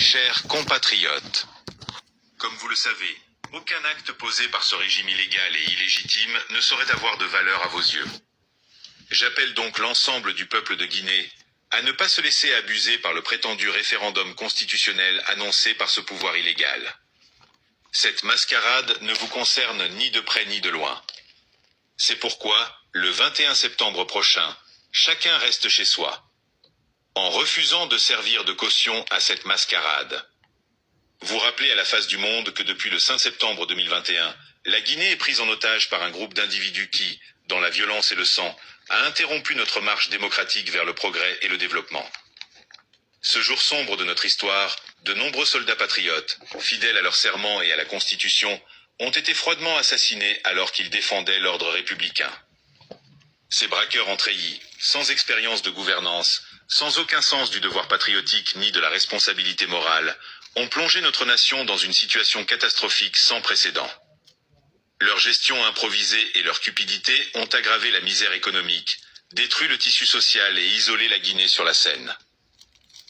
chers compatriotes. Comme vous le savez, aucun acte posé par ce régime illégal et illégitime ne saurait avoir de valeur à vos yeux. J'appelle donc l'ensemble du peuple de Guinée à ne pas se laisser abuser par le prétendu référendum constitutionnel annoncé par ce pouvoir illégal. Cette mascarade ne vous concerne ni de près ni de loin. C'est pourquoi, le 21 septembre prochain, chacun reste chez soi, en refusant de servir de caution à cette mascarade. Vous rappelez à la face du monde que depuis le 5 septembre 2021, la Guinée est prise en otage par un groupe d'individus qui, dans la violence et le sang, a interrompu notre marche démocratique vers le progrès et le développement. Ce jour sombre de notre histoire, de nombreux soldats patriotes, fidèles à leur serment et à la Constitution, ont été froidement assassinés alors qu'ils défendaient l'ordre républicain. Ces braqueurs en treillis, sans expérience de gouvernance, sans aucun sens du devoir patriotique ni de la responsabilité morale, ont plongé notre nation dans une situation catastrophique sans précédent. Leur gestion improvisée et leur cupidité ont aggravé la misère économique, détruit le tissu social et isolé la Guinée sur la scène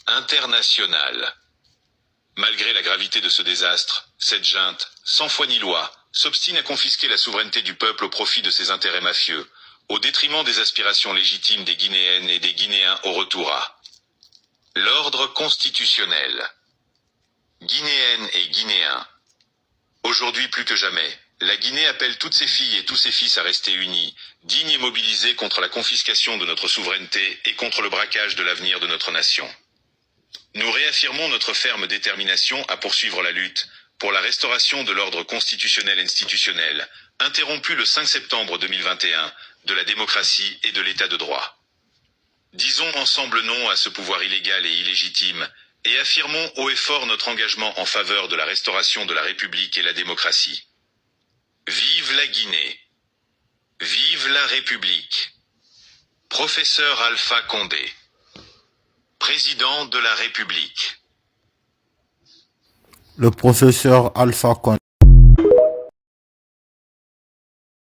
internationale. Malgré la gravité de ce désastre, cette junte, sans foi ni loi, s'obstine à confisquer la souveraineté du peuple au profit de ses intérêts mafieux, au détriment des aspirations légitimes des Guinéennes et des Guinéens au retour à l'ordre constitutionnel. Guinéennes et Guinéens. Aujourd'hui plus que jamais, la Guinée appelle toutes ses filles et tous ses fils à rester unis, dignes et mobilisés contre la confiscation de notre souveraineté et contre le braquage de l'avenir de notre nation. Nous réaffirmons notre ferme détermination à poursuivre la lutte pour la restauration de l'ordre constitutionnel et institutionnel, interrompu le 5 septembre 2021, de la démocratie et de l'état de droit. Disons ensemble non à ce pouvoir illégal et illégitime, et affirmons haut et fort notre engagement en faveur de la restauration de la République et la démocratie. Vive la Guinée! Vive la République! Professeur Alpha Condé, président de la République. Le professeur Alpha Condé.